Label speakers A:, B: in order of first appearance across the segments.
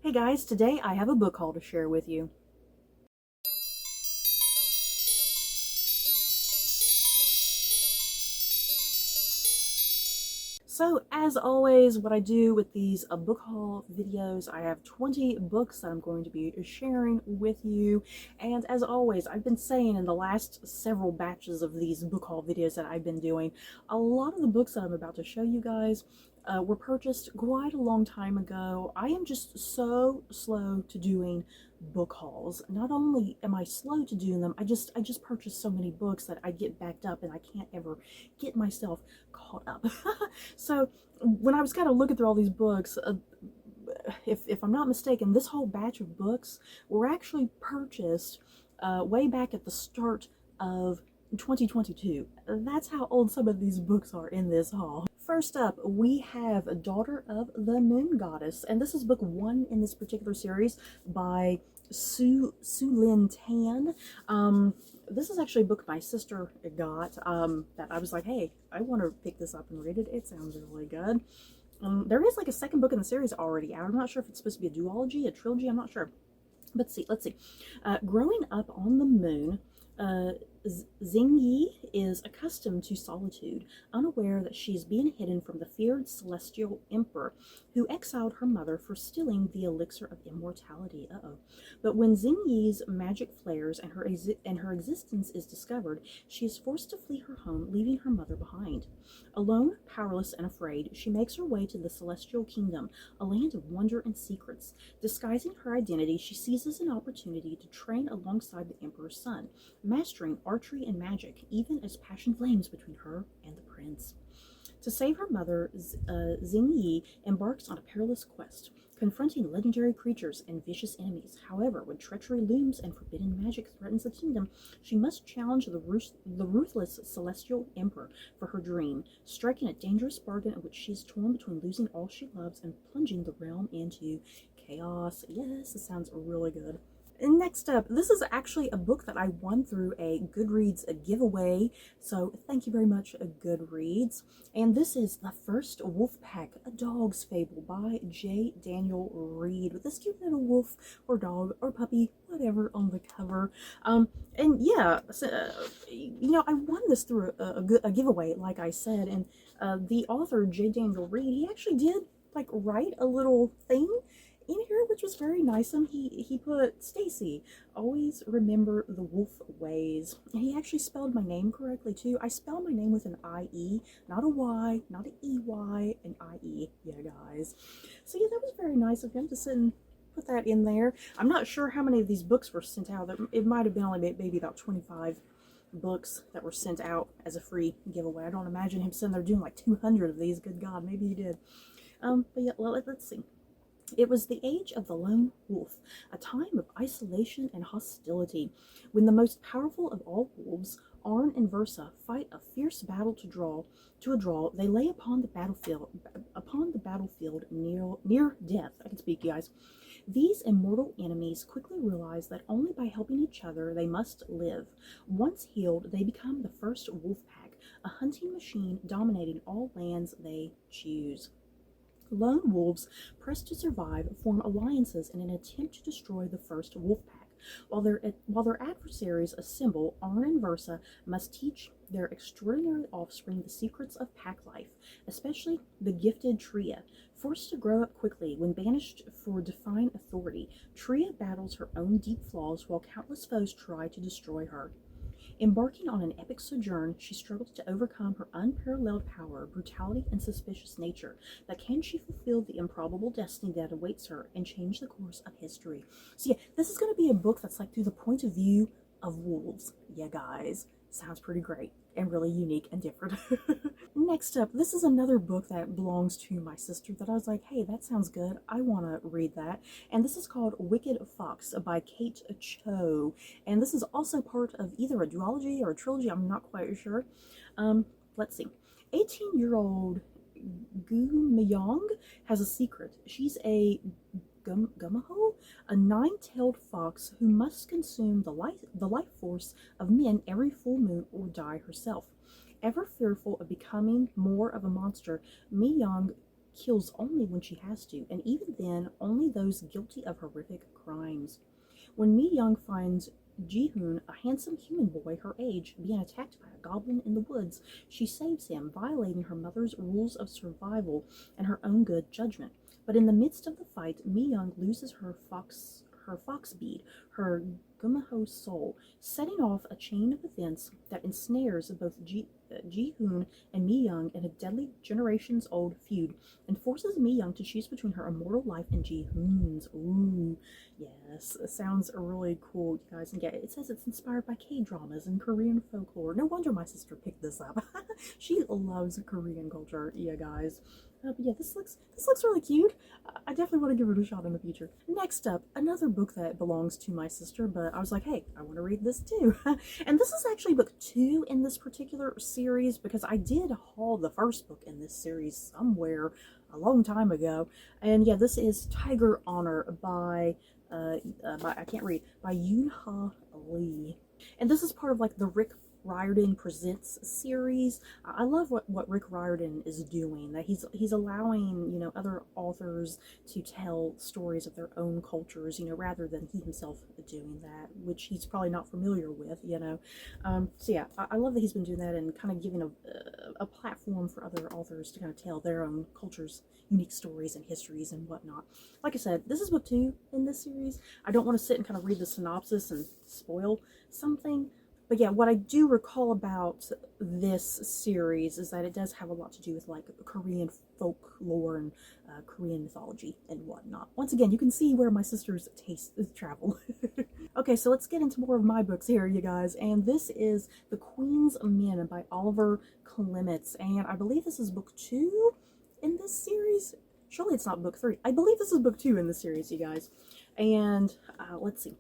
A: Hey guys, today I have a book haul to share with you. So, as always, what I do with these book haul videos, I have 20 books that I'm going to be sharing with you. And as always, I've been saying in the last several batches of these book haul videos that I've been doing, a lot of the books that I'm about to show you guys were purchased quite a long time ago. I am just so slow to doing book hauls. Not only am I slow to doing them, I just purchased so many books that I get backed up and I can't ever get myself caught up. So when I was kind of looking through all these books, if I'm not mistaken, this whole batch of books were actually purchased way back at the start of 2022. That's how old some of these books are in this haul. First up, we have Daughter of the Moon Goddess, and this is book 1 in this particular series by Su-Lin Tan. This is actually a book my sister got that I was like, hey, I want to pick this up and read it. It sounds really good. There is like a second book in the series already out. I'm not sure if it's supposed to be a duology, a trilogy, I'm not sure. But let's see. Growing up on the moon, Xingyi is accustomed to solitude, unaware that she is being hidden from the feared celestial emperor, who exiled her mother for stealing the elixir of immortality. But when Xingyi's magic flares and her existence is discovered, she is forced to flee her home, leaving her mother behind. Alone, powerless, and afraid, she makes her way to the celestial kingdom, a land of wonder and secrets. Disguising her identity, she seizes an opportunity to train alongside the emperor's son, mastering archery and magic, even as passion flames between her and the prince. To save her mother, Xingyi embarks on a perilous quest, confronting legendary creatures and vicious enemies. However, when treachery looms and forbidden magic threatens the kingdom, she must challenge the ruthless celestial emperor for her dream, striking a dangerous bargain in which she is torn between losing all she loves and plunging the realm into chaos. Yes, this sounds really good. And next up, this is actually a book that I won through a Goodreads giveaway, so thank you very much, Goodreads. And this is The First Wolf Pack, A Dog's Fable by J. Daniel Reed, with this cute little wolf or dog or puppy, whatever, on the cover. And yeah, so, you know, I won this through a giveaway, like I said, and the author, J. Daniel Reed, he actually did, like, write a little thing in here, which was very nice. He put, Stacie, always remember the wolf ways. And he actually spelled my name correctly too. I spell my name with an I-E, not a Y, not an E-Y, an I-E. Yeah, guys. So yeah, that was very nice of him to sit and put that in there. I'm not sure how many of these books were sent out. It might have been only maybe about 25 books that were sent out as a free giveaway. I don't imagine him sitting there doing like 200 of these. Good God, maybe he did. But yeah, well, let's see. It was the age of the lone wolf, a time of isolation and hostility, when the most powerful of all wolves, Arn and Versa, fight a fierce battle to a draw. They lay upon the battlefield near death. I can speak, you guys. These immortal enemies quickly realize that only by helping each other they must live. Once healed, they become the first wolf pack, a hunting machine dominating all lands they choose. Lone wolves, pressed to survive, form alliances in an attempt to destroy the first wolf pack. While their adversaries assemble, Arn and Versa must teach their extraordinary offspring the secrets of pack life, especially the gifted Tria. Forced to grow up quickly when banished for defying authority, Tria battles her own deep flaws while countless foes try to destroy her. Embarking on an epic sojourn, she struggles to overcome her unparalleled power, brutality, and suspicious nature. But can she fulfill the improbable destiny that awaits her and change the course of history? So yeah, this is going to be a book that's like through the point of view of wolves. Yeah, guys, sounds pretty great and really unique and different. Next up, this is another book that belongs to my sister that I was like, hey, that sounds good. I want to read that. And this is called Wicked Fox by Kate Cho. And this is also part of either a duology or a trilogy. I'm not quite sure. Let's see. 18-year-old Gu Myong has a secret. She's a Gumaho, a nine-tailed fox who must consume the life force of men every full moon or die herself. Ever fearful of becoming more of a monster, Mi Young kills only when she has to, and even then, only those guilty of horrific crimes. When Mi Young finds Ji-hoon, a handsome human boy her age, being attacked by a goblin in the woods, she saves him, violating her mother's rules of survival and her own good judgment. But in the midst of the fight, Mi Young loses her fox bead, her Gumaho soul, setting off a chain of events that ensnares both Ji-hoon and Mi Young in a deadly generations-old feud, and forces Mi Young to choose between her immortal life and Ji-hoon's. Ooh, yes, it sounds really cool, you guys. And yeah, it says it's inspired by K-dramas and Korean folklore. No wonder my sister picked this up. She loves Korean culture, yeah, guys. But yeah, this looks really cute. I definitely want to give it a shot in the future. Next up, another book that belongs to my sister, but I was like, hey, I want to read this too. And this is actually book 2 in this particular series, because I did haul the first book in this series somewhere a long time ago. And yeah, this is Tiger Honor by I can't read, by Yoon-ha Lee. And this is part of like the Rick Riordan Presents series. I love what Rick Riordan is doing, that he's allowing, you know, other authors to tell stories of their own cultures, you know, rather than he himself doing that, which he's probably not familiar with, you know. So yeah, I love that he's been doing that and kind of giving a platform for other authors to kind of tell their own cultures' unique stories and histories and whatnot. Like I said, this is book 2 in this series. I don't want to sit and kind of read the synopsis and spoil something. But yeah, what I do recall about this series is that it does have a lot to do with like Korean folklore and Korean mythology and whatnot. Once again, you can see where my sister's tastes travel. Okay, so let's get into more of my books here, you guys. And this is The Queen's Men by Oliver Clements. And I believe this is book 2 in this series. Surely it's not book 3. I believe this is book 2 in this series, you guys. And let's see.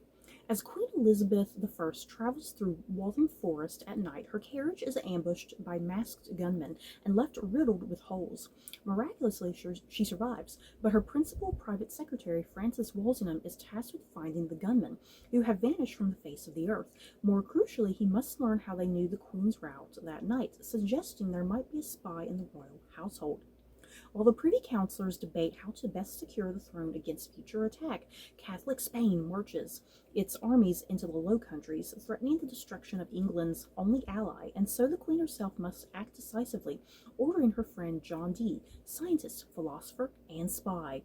A: As Queen Elizabeth I travels through Waltham Forest at night, her carriage is ambushed by masked gunmen and left riddled with holes. Miraculously, she survives, but her principal private secretary, Francis Walsingham, is tasked with finding the gunmen, who have vanished from the face of the earth. More crucially, he must learn how they knew the Queen's route that night, suggesting there might be a spy in the royal household. While the Privy Councillors debate how to best secure the throne against future attack, Catholic Spain marches its armies into the Low Countries, threatening the destruction of England's only ally, and so the Queen herself must act decisively, ordering her friend John Dee, scientist, philosopher, and spy,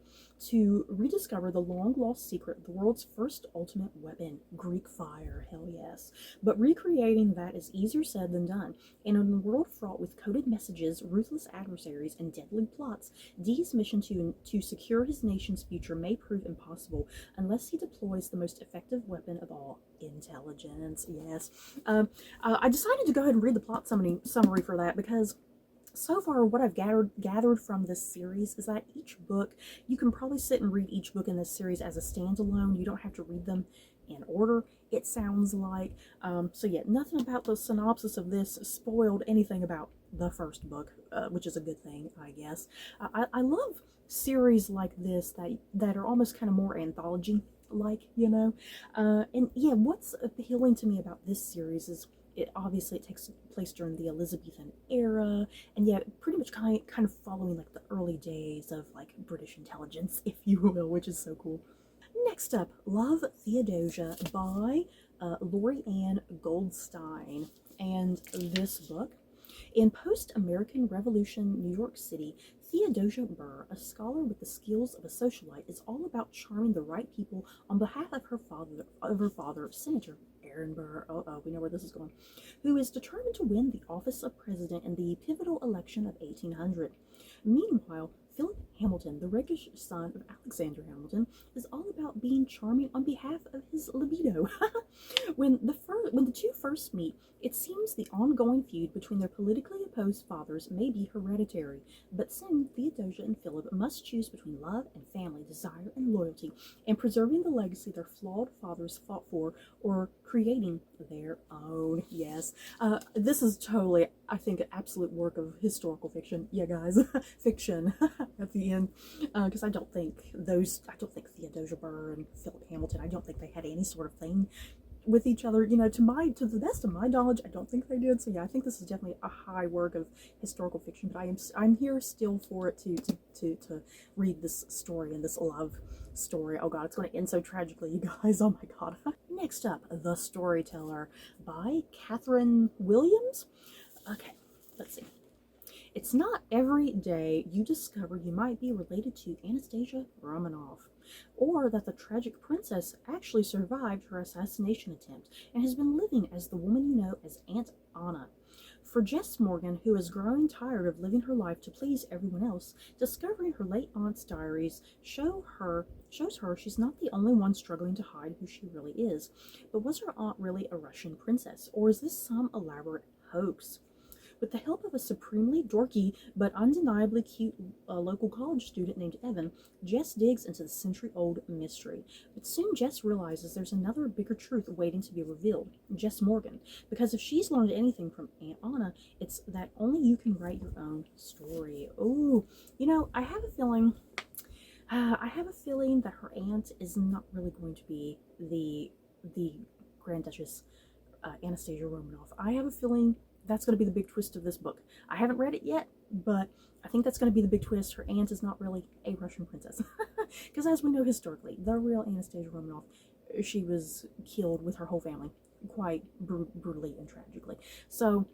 A: to rediscover the long-lost secret of the world's first ultimate weapon, Greek fire. Hell yes. But recreating that is easier said than done, and in a world fraught with coded messages, ruthless adversaries, and deadly plots, Dee's mission to secure his nation's future may prove impossible unless he deploys the most effective weapon of all, intelligence. Yes. I decided to go ahead and read the plot summary for that, because so far what I've gathered from this series is that each book, you can probably sit and read each book in this series as a standalone. You don't have to read them in order, it sounds like. So yeah, nothing about the synopsis of this spoiled anything about the first book, which is a good thing, I guess. I love series like this that are almost kind of more anthology like, you know. And yeah, what's appealing to me about this series is it takes place during the Elizabethan era, and yeah, pretty much kind of following like the early days of like British intelligence, if you will, which is so cool. Next up, Love, Theodosia by Lori Ann Goldstein. And this book, in post-American Revolution New York City, Theodosia Burr, a scholar with the skills of a socialite, is all about charming the right people on behalf of her father, Senator Aaron Burr, we know where this is going, who is determined to win the office of president in the pivotal election of 1800. Meanwhile, Philip Hamilton, the rakish son of Alexander Hamilton, is all about being charming on behalf of his libido. When the two first meet, it seems the ongoing feud between their politically opposed fathers may be hereditary, but soon Theodosia and Philip must choose between love and family, desire and loyalty, and preserving the legacy their flawed fathers fought for, or creating their own. Yes, this is totally, I think, an absolute work of historical fiction. Yeah, guys, fiction at the end, because I don't think Theodosia Burr and Philip Hamilton, I don't think they had any sort of thing with each other. You know, to the best of my knowledge, I don't think they did. So yeah, I think this is definitely a high work of historical fiction. But I'm here still for it to read this story and this love story. Oh god, it's going to end so tragically, you guys. Oh my god. Next up, The Storyteller by Catherine Williams. Okay, let's see. It's not every day you discover you might be related to Anastasia Romanov, or that the tragic princess actually survived her assassination attempt and has been living as the woman you know as Aunt Anna. For Jess Morgan, who is growing tired of living her life to please everyone else, discovering her late aunt's diaries shows her she's not the only one struggling to hide who she really is. But was her aunt really a Russian princess, or is this some elaborate hoax? With the help of a supremely dorky but undeniably cute local college student named Evan, Jess digs into the century-old mystery. But soon Jess realizes there's another bigger truth waiting to be revealed. Jess Morgan. Because if she's learned anything from Aunt Anna, it's that only you can write your own story. Ooh, you know, I have a feeling that her aunt is not really going to be the Grand Duchess Anastasia Romanov. I have a feeling that's going to be the big twist of this book. I haven't read it yet, but I think that's going to be the big twist. Her aunt is not really a Russian princess. Because as we know historically, the real Anastasia Romanov, she was killed with her whole family quite brutally and tragically. So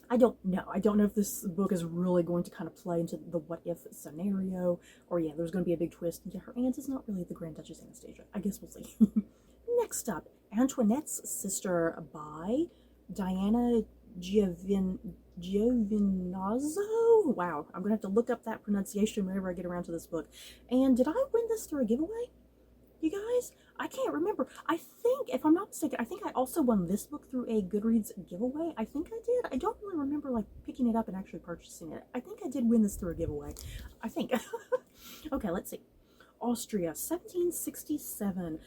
A: I don't know. I don't know if this book is really going to kind of play into the what if scenario, or yeah, there's going to be a big twist. And yeah, her aunt is not really the Grand Duchess Anastasia. I guess we'll see. Next up, Antoinette's Sister by Diana Giovinazzo. Wow, I'm gonna have to look up that pronunciation whenever I get around to this book. And did I win this through a giveaway, you guys? I can't remember. I think, if I'm not mistaken, I think I also won this book through a Goodreads giveaway. I think I did. I don't really remember like picking it up and actually purchasing it. I think I did win this through a giveaway. I think. Okay, let's see. Austria, 1767.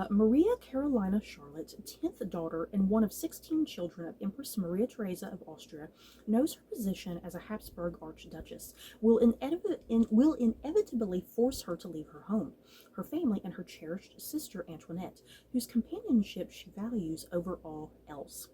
A: Maria Carolina Charlotte, 10th daughter and one of 16 children of Empress Maria Theresa of Austria, knows her position as a Habsburg Archduchess will inevitably force her to leave her home, her family, and her cherished sister Antoinette, whose companionship she values over all else.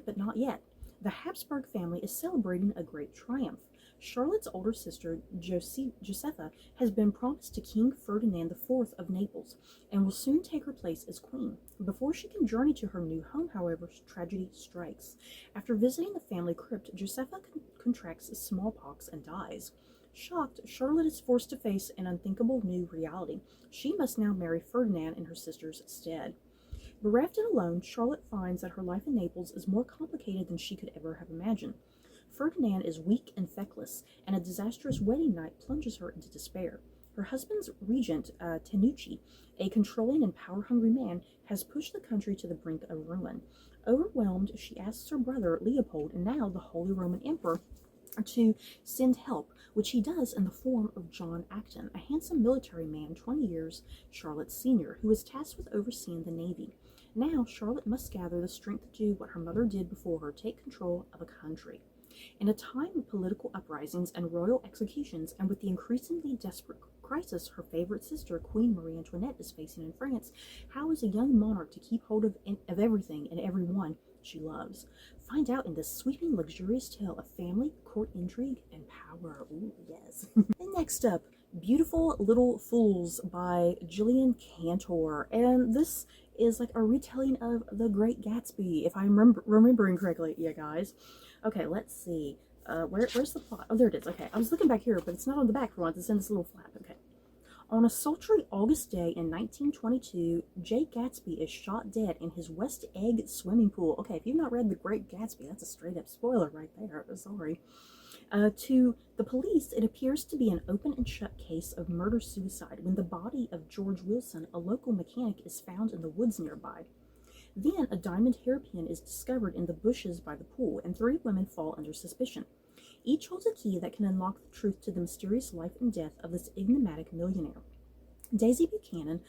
A: But not yet. The Habsburg family is celebrating a great triumph. Charlotte's older sister, Josepha, has been promised to King Ferdinand IV of Naples and will soon take her place as queen. Before she can journey to her new home, however, tragedy strikes. After visiting the family crypt, Josepha contracts smallpox and dies. Shocked, Charlotte is forced to face an unthinkable new reality. She must now marry Ferdinand in her sister's stead. Bereft and alone, Charlotte finds that her life in Naples is more complicated than she could ever have imagined. Ferdinand is weak and feckless, and a disastrous wedding night plunges her into despair. Her husband's regent, Tenucci, a controlling and power-hungry man, has pushed the country to the brink of ruin. Overwhelmed, she asks her brother, Leopold, and now the Holy Roman Emperor, to send help, which he does in the form of John Acton, a handsome military man 20 years Charlotte's senior, who is tasked with overseeing the navy. Now, Charlotte must gather the strength to do what her mother did before her, take control of a country. In a time of political uprisings and royal executions, and with the increasingly desperate crisis her favorite sister, Queen Marie Antoinette, is facing in France, how is a young monarch to keep hold of everything and everyone she loves? Find out in this sweeping, luxurious tale of family, court intrigue, and power. Ooh, yes. And next up, Beautiful Little Fools by Gillian Cantor. And this is like a retelling of The Great Gatsby, if I'm remembering correctly, yeah, guys. Okay, let's see. Where's the plot? Oh, there it is. Okay, I was looking back here, but it's not on the back for once. It's in this little flap. Okay. On a sultry August day in 1922, Jay Gatsby is shot dead in his West Egg swimming pool. Okay, if you've not read The Great Gatsby, that's a straight-up spoiler right there. Sorry. To the police, it appears to be an open and shut case of murder-suicide when the body of George Wilson, a local mechanic, is found in the woods nearby. Then a diamond hairpin is discovered in the bushes by the pool, and 3 women fall under suspicion. Each holds a key that can unlock the truth to the mysterious life and death of this enigmatic millionaire. Daisy Buchanan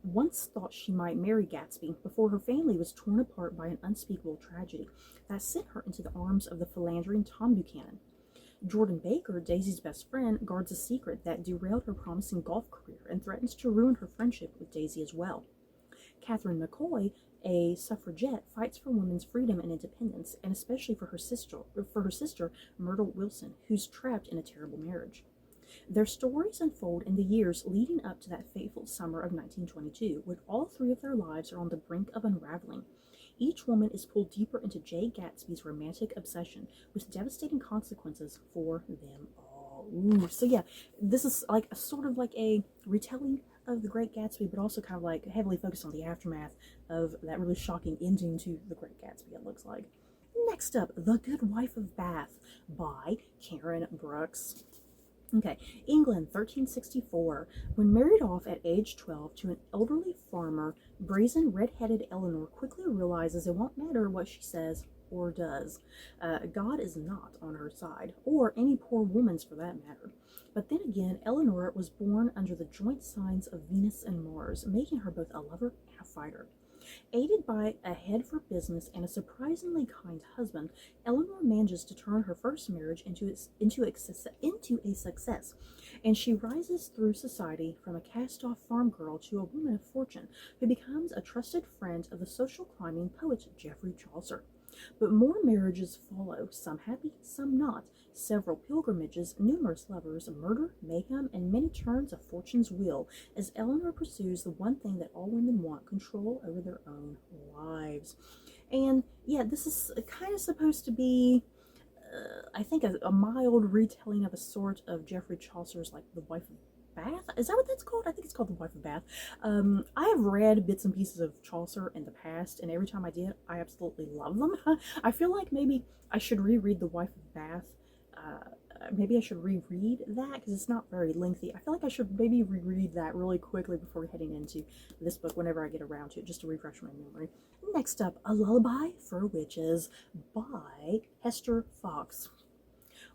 A: once thought she might marry Gatsby before her family was torn apart by an unspeakable tragedy that sent her into the arms of the philandering Tom Buchanan. Jordan Baker, Daisy's best friend, guards a secret that derailed her promising golf career and threatens to ruin her friendship with Daisy as well. Catherine McCoy, a suffragette, fights for women's freedom and independence, and especially for her sister Myrtle Wilson, who's trapped in a terrible marriage. Their stories unfold in the years leading up to that fateful summer of 1922, when all three of their lives are on the brink of unraveling. Each woman is pulled deeper into Jay Gatsby's romantic obsession, with devastating consequences for them all. Ooh, so yeah, this is like a sort of like a retelling of The Great Gatsby, but also kind of like heavily focused on the aftermath of that really shocking ending to The Great Gatsby, it looks like. Next up, The Good Wife of Bath by Karen Brooks. Okay, England, 1364. When married off at age 12 to an elderly farmer, brazen, red-headed Eleanor quickly realizes it won't matter what she says or does. God is not on her side, or any poor woman's for that matter. But then again, Eleanor was born under the joint signs of Venus and Mars, making her both a lover and a fighter. Aided by a head for business and a surprisingly kind husband, Eleanor manages to turn her first marriage into a success, and she rises through society from a cast-off farm girl to a woman of fortune who becomes a trusted friend of the social climbing poet Geoffrey Chaucer. But more marriages follow, some happy, some not, several pilgrimages, numerous lovers, murder, mayhem, and many turns of fortune's wheel, as Eleanor pursues the one thing that all women want, control over their own lives. And yeah, this is kind of supposed to be, I think, a mild retelling of a sort of Geoffrey Chaucer's, like, The Wife of Bath? Is that what that's called? I think it's called The Wife of Bath. I have read bits and pieces of Chaucer in the past, and every time I did, I absolutely love them. I feel like maybe I should reread The Wife of Bath. Maybe I should reread that, because it's not very lengthy. I feel like I should maybe reread that really quickly before heading into this book whenever I get around to it, just to refresh my memory. Next up, A Lullaby for Witches by Hester Fox.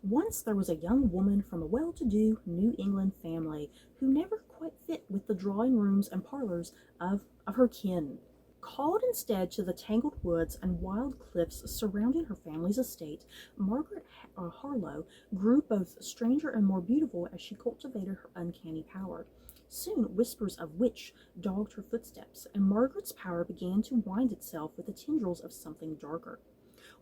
A: Once there was a young woman from a well-to-do New England family who never quite fit with the drawing rooms and parlors of her kin. Called instead to the tangled woods and wild cliffs surrounding her family's estate, Margaret Harlow grew both stranger and more beautiful as she cultivated her uncanny power. Soon whispers of witch dogged her footsteps, and Margaret's power began to wind itself with the tendrils of something darker.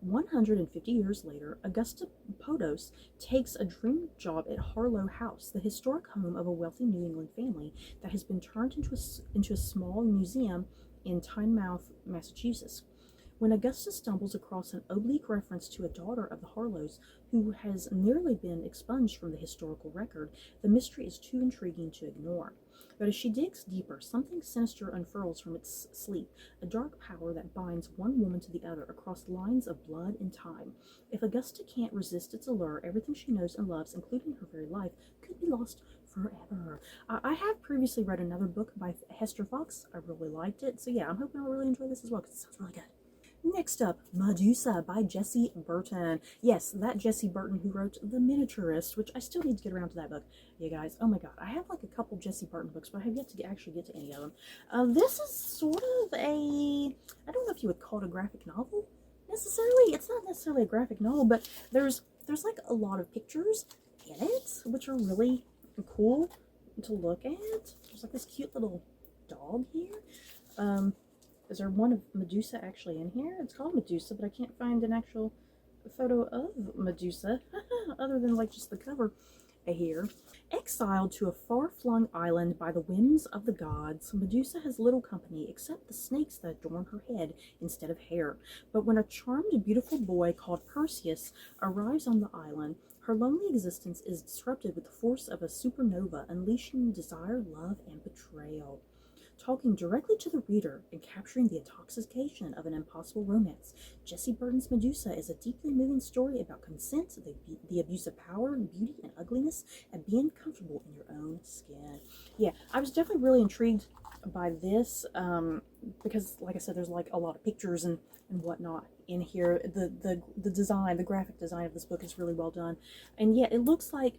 A: 150 years later, Augusta Podos takes a dream job at Harlow House, the historic home of a wealthy New England family that has been turned into a small museum in Tynemouth, Massachusetts. When Augusta stumbles across an oblique reference to a daughter of the Harlows who has nearly been expunged from the historical record, the mystery is too intriguing to ignore. But as she digs deeper, something sinister unfurls from its sleep, a dark power that binds one woman to the other across lines of blood and time. If Augusta can't resist its allure, everything she knows and loves, including her very life, could be lost forever. I have previously read another book by Hester Fox. I really liked it, so yeah, I'm hoping I'll really enjoy this as well, because it sounds really good. Next up, Medusa by Jessie Burton. Yes, that Jessie Burton who wrote The Miniaturist, which I still need to get around to that book. You guys, oh my god, I have like a couple Jessie Burton books, but I have yet to actually get to any of them. This is sort of a, I don't know if you would call it a graphic novel, necessarily. It's not necessarily a graphic novel, but there's like a lot of pictures in it, which are really cool to look at. There's like this cute little dog here. Is there one of Medusa actually in here? It's called Medusa, but I can't find an actual photo of Medusa, other than like just the cover here. Exiled to a far-flung island by the whims of the gods, Medusa has little company except the snakes that adorn her head instead of hair. But when a charmed, beautiful boy called Perseus arrives on the island, her lonely existence is disrupted with the force of a supernova, unleashing desire, love, and betrayal. Talking directly to the reader and capturing the intoxication of an impossible romance, Jessie Burton's Medusa is a deeply moving story about consent, the abuse of power, beauty, and ugliness, and being comfortable in your own skin. Yeah, I was definitely really intrigued by this because, like I said, there's like a lot of pictures and whatnot in here. The design, the graphic design of this book is really well done, and yeah, it looks like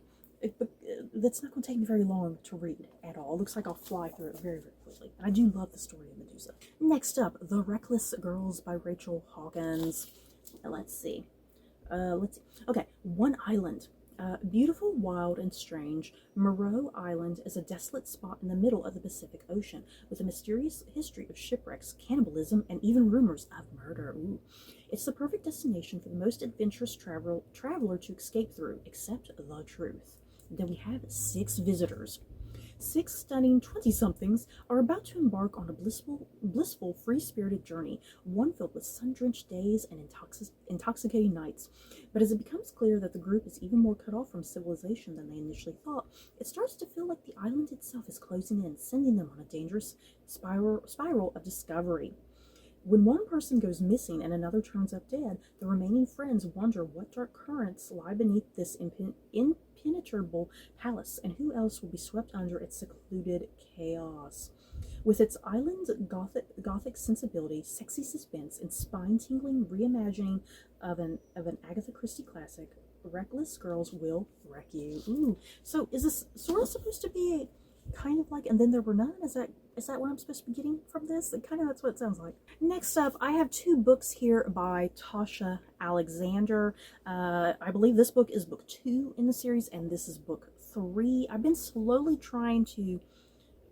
A: that's not going to take me very long to read at all. It looks like I'll fly through it very, very quickly. And I do love the story of Medusa. Next up, The Reckless Girls by Rachel Hawkins. Let's see. Okay, One Island. Beautiful, wild, and strange, Moreau Island is a desolate spot in the middle of the Pacific Ocean, with a mysterious history of shipwrecks, cannibalism, and even rumors of murder. Ooh. It's the perfect destination for the most adventurous traveler to escape through, except the truth. Then we have 6 visitors. 6 stunning 20-somethings are about to embark on a blissful, free-spirited journey, one filled with sun-drenched days and intoxicating nights. But as it becomes clear that the group is even more cut off from civilization than they initially thought, it starts to feel like the island itself is closing in, sending them on a dangerous spiral of discovery. When one person goes missing and another turns up dead, the remaining friends wonder what dark currents lie beneath this impenetrable palace, and who else will be swept under its secluded chaos. With its island's gothic sensibility, sexy suspense, and spine-tingling reimagining of an Agatha Christie classic, Reckless Girls Will Wreck You. Ooh. So is this sort of supposed to be kind of like And Then There Were None? Is that what I'm supposed to be getting from this? Kind of, that's what it sounds like. Next up, I have 2 books here by Tasha Alexander. I believe this book is book 2 in the series, and this is book 3. I've been slowly trying to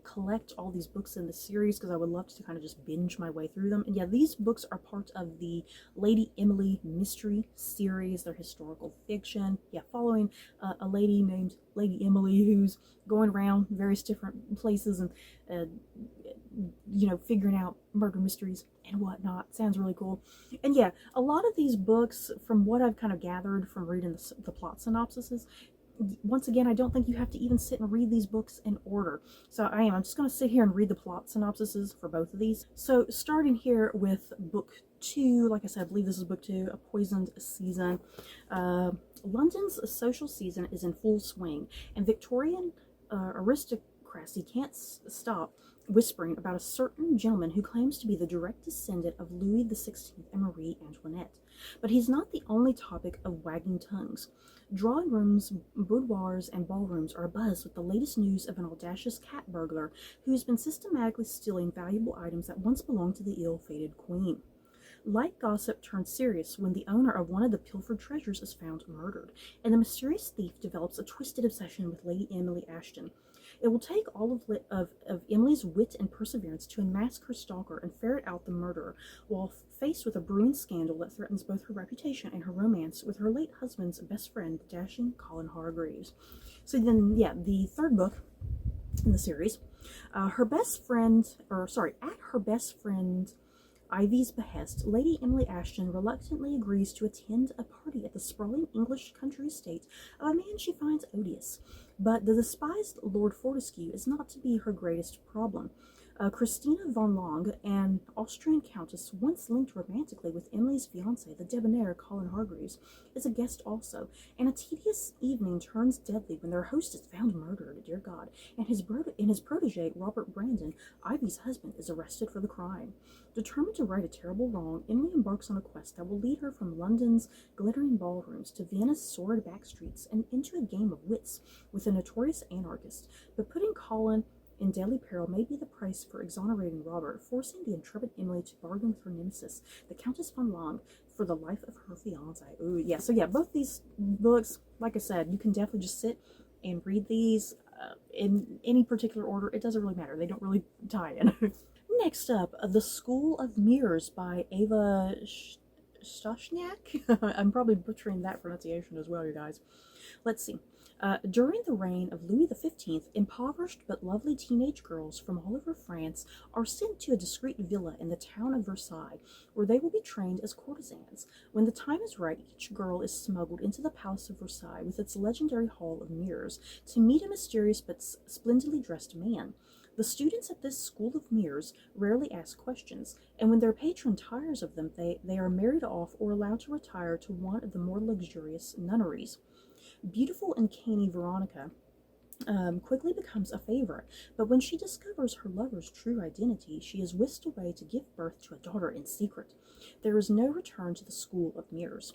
A: collect all these books in the series because I would love to kind of just binge my way through them. And yeah, these books are part of the Lady Emily mystery series. They're historical fiction. Yeah, following a lady named Lady Emily who's going around various different places and figuring out murder mysteries and whatnot. Sounds really cool. And yeah, a lot of these books, from what I've kind of gathered from reading the plot synopsises, once again, I don't think you have to even sit and read these books in order. So I'm just going to sit here and read the plot synopsises for both of these. So starting here with book 2, like I said, I believe this is book 2, A Poisoned Season. London's social season is in full swing, and Victorian aristocracy can't stop whispering about a certain gentleman who claims to be the direct descendant of Louis XVI and Marie Antoinette. But he's not the only topic of wagging tongues. Drawing rooms, boudoirs, and ballrooms are abuzz with the latest news of an audacious cat burglar who has been systematically stealing valuable items that once belonged to the ill-fated queen. Light gossip turns serious when the owner of one of the pilfered treasures is found murdered, and the mysterious thief develops a twisted obsession with Lady Emily Ashton. It will take all of Emily's wit and perseverance to unmask her stalker and ferret out the murderer, while faced with a brewing scandal that threatens both her reputation and her romance with her late husband's best friend, the dashing Colin Hargreaves. So then, yeah, the third book in the series, at her best friend Ivy's behest, Lady Emily Ashton reluctantly agrees to attend a party at the sprawling English country estate of a man she finds odious. But the despised Lord Fortescue is not to be her greatest problem. Christina von Long, an Austrian countess once linked romantically with Emily's fiancé, the debonair Colin Hargreaves, is a guest also, and a tedious evening turns deadly when their host is found murdered, dear God, and his protégé, Robert Brandon, Ivy's husband, is arrested for the crime. Determined to right a terrible wrong, Emily embarks on a quest that will lead her from London's glittering ballrooms to Vienna's sordid back streets and into a game of wits with a notorious anarchist, but putting Colin in deadly peril may be the price for exonerating Robert, forcing the intrepid Emily to bargain with her nemesis, the Countess von Long, for the life of her fiancé. Ooh, yeah. So yeah, both these books, like I said, you can definitely just sit and read these in any particular order. It doesn't really matter. They don't really tie in. Next up, The School of Mirrors by Ava Stashniak. I'm probably butchering that pronunciation as well, you guys. Let's see. During the reign of Louis XV, impoverished but lovely teenage girls from all over France are sent to a discreet villa in the town of Versailles, where they will be trained as courtesans. When the time is right, each girl is smuggled into the Palace of Versailles with its legendary Hall of Mirrors to meet a mysterious but splendidly dressed man. The students at this school of mirrors rarely ask questions, and when their patron tires of them, they are married off or allowed to retire to one of the more luxurious nunneries. Beautiful and canny Veronica quickly becomes a favorite, but when she discovers her lover's true identity, she is whisked away to give birth to a daughter in secret. There is no return to the School of Mirrors.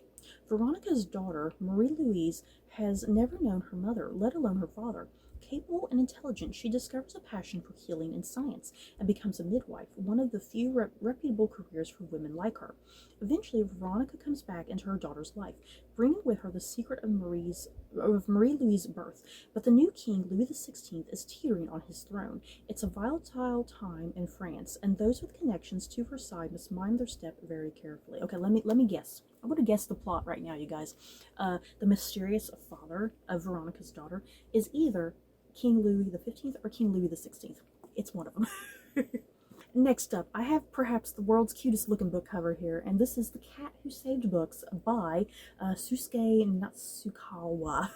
A: Veronica's daughter, Marie-Louise, has never known her mother, let alone her father. Capable and intelligent, she discovers a passion for healing and science and becomes a midwife, one of the few reputable careers for women like her. Eventually, Veronica comes back into her daughter's life, bringing with her the secret of Marie Louise's birth. But the new king, Louis XVI, is teetering on his throne. It's a volatile time in France, and those with connections to her side must mind their step very carefully. Okay, let me guess. I'm going to guess the plot right now, you guys. The mysterious father of Veronica's daughter is either King Louis XV or King Louis XVI. It's one of them. Next up, I have perhaps the world's cutest looking book cover here, and this is The Cat Who Saved Books by Susuke Natsukawa.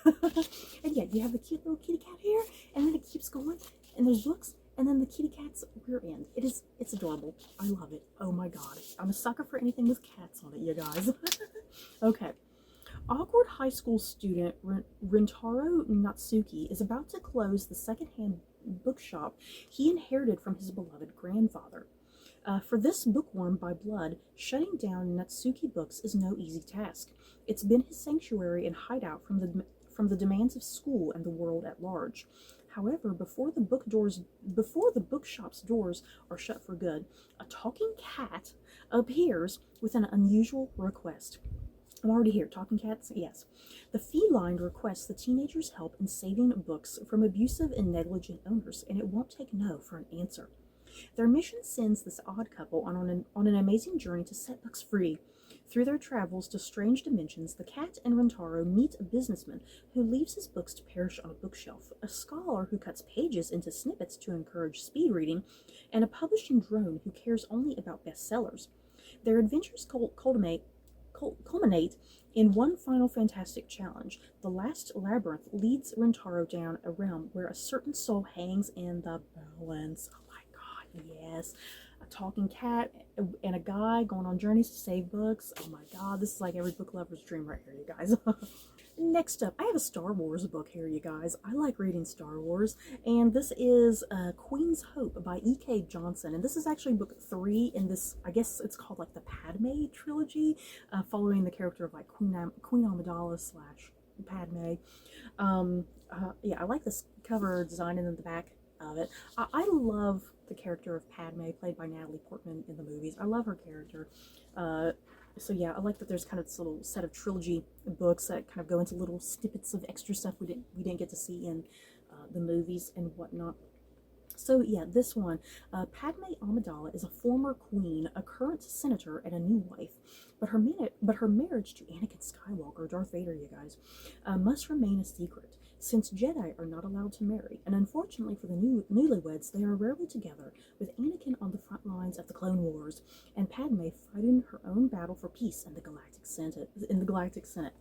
A: And yeah, you have the cute little kitty cat here, and then it keeps going, and there's books, and then the kitty cat's rear end. It's adorable. I love it. Oh my god. I'm a sucker for anything with cats on it, you guys. Okay. Awkward high school student Rintaro Natsuki is about to close the secondhand bookshop he inherited from his beloved grandfather. For this bookworm by blood, shutting down Natsuki Books is no easy task. It's been his sanctuary and hideout from the demands of school and the world at large. However, before the bookshop's doors are shut for good, a talking cat appears with an unusual request. I'm already here. Talking cats? Yes. The feline requests the teenager's help in saving books from abusive and negligent owners, and it won't take no for an answer. Their mission sends this odd couple on an amazing journey to set books free. Through their travels to strange dimensions, the cat and Rintaro meet a businessman who leaves his books to perish on a bookshelf, a scholar who cuts pages into snippets to encourage speed reading, and a publishing drone who cares only about bestsellers. Their adventures culminate in one final fantastic challenge. The last labyrinth leads Rintaro down a realm where a certain soul hangs in the balance. Oh my god, yes. A talking cat and a guy going on journeys to save books. Oh my god, this is like every book lover's dream right here, you guys. Next up, I have a Star Wars book here, you guys. I like reading Star Wars, and this is Queen's Hope by E.K. Johnson, and this is actually book 3 in this, I guess it's called like the Padme trilogy, following the character of like Queen Amidala / Padme. Yeah, I like this cover design and then the back of it. I love the character of Padme, played by Natalie Portman in the movies. I love her character. So yeah, I like that there's kind of this little set of trilogy books that kind of go into little snippets of extra stuff we didn't get to see in the movies and whatnot. So yeah, this one, Padme Amidala is a former queen, a current senator, and a new wife. But her marriage to Anakin Skywalker, Darth Vader, you guys, must remain a secret, since Jedi are not allowed to marry. And unfortunately for the newlyweds, they are rarely together, with Anakin on the front lines of the Clone Wars, and Padme fighting her own battle for peace in the Galactic Senate.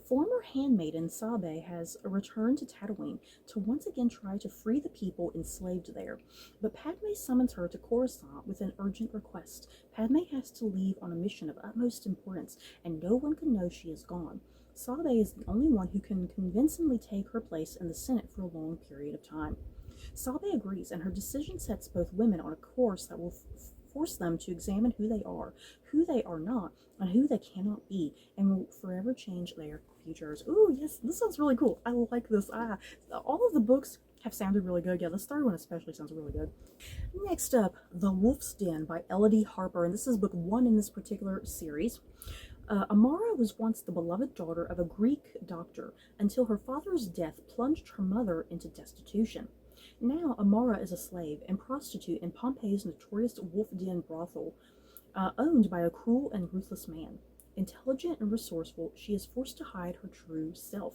A: Former handmaiden Sabe has returned to Tatooine to once again try to free the people enslaved there, but Padme summons her to Coruscant with an urgent request. Padme has to leave on a mission of utmost importance, and no one can know she is gone. Sabe is the only one who can convincingly take her place in the Senate for a long period of time. Sabe agrees, and her decision sets both women on a course that will force them to examine who they are not, and who they cannot be, and will forever change their futures. Ooh, yes, this sounds really cool. I like this. All of the books have sounded really good. Yeah, this third one especially sounds really good. Next up, The Wolf's Den by Elodie Harper, and this is book 1 in this particular series. Amara was once the beloved daughter of a Greek doctor until her father's death plunged her mother into destitution. Now Amara is a slave and prostitute in Pompeii's notorious Wolf Den brothel, owned by a cruel and ruthless man. Intelligent and resourceful, she is forced to hide her true self.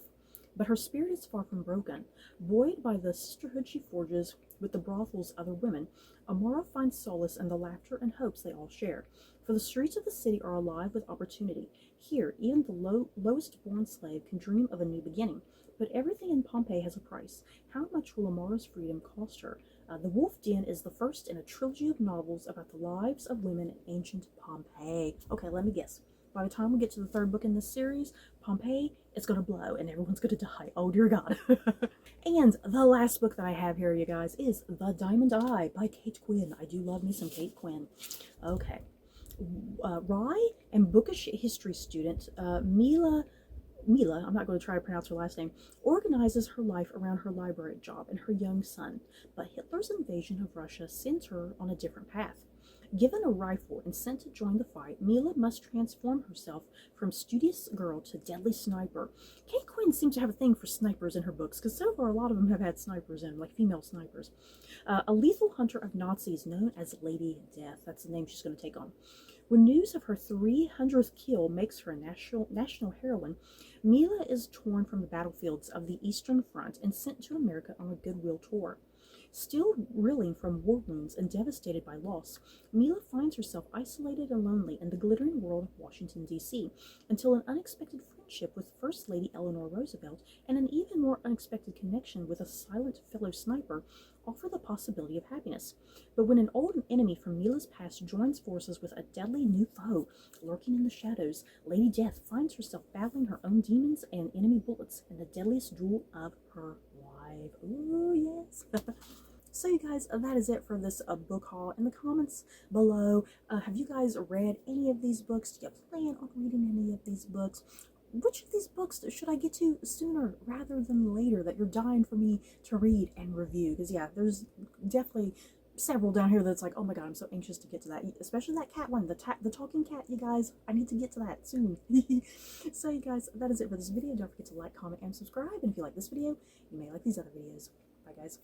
A: But her spirit is far from broken. Buoyed by the sisterhood she forges with the brothel's other women, Amara finds solace in the laughter and hopes they all share. For the streets of the city are alive with opportunity. Here, even the lowest born slave can dream of a new beginning. But everything in Pompeii has a price. How much will Amara's freedom cost her? The Wolf Den is the first in a trilogy of novels about the lives of women in ancient Pompeii. Okay, let me guess. By the time we get to the third book in this series, Pompeii is going to blow and everyone's going to die. Oh dear God. And the last book that I have here, you guys, is The Diamond Eye by Kate Quinn. I do love me some Kate Quinn. Okay. Rye and bookish history student Mila Mila, I'm not going to try to pronounce her last name, organizes her life around her library job and her young son, but Hitler's invasion of Russia sends her on a different path. Given a rifle and sent to join the fight, Mila must transform herself from studious girl to deadly sniper. Kate Quinn seems to have a thing for snipers in her books, because so far a lot of them have had snipers in, like female snipers. A lethal hunter of Nazis known as Lady Death. That's the name she's going to take on. When news of her 300th kill makes her a national heroine, Mila is torn from the battlefields of the Eastern Front and sent to America on a goodwill tour. Still reeling from war wounds and devastated by loss, Mila finds herself isolated and lonely in the glittering world of Washington, D.C., until an unexpected friendship with First Lady Eleanor Roosevelt and an even more unexpected connection with a silent fellow sniper offer the possibility of happiness. But when an old enemy from Mila's past joins forces with a deadly new foe lurking in the shadows, Lady Death finds herself battling her own demons and enemy bullets in the deadliest duel of her life. Ooh, yes. So you guys, that is it for this book haul. In the comments below, have you guys read any of these books? Do you plan on reading any of these books? Which of these books should I get to sooner rather than later that you're dying for me to read and review? Because yeah, there's definitely several down here that's like, oh my god, I'm so anxious to get to that, especially that cat one, the talking cat. You guys, I need to get to that soon. So you guys, that is it for this video. Don't forget to like, comment, and subscribe, and if you like this video, you may like these other videos. Bye guys.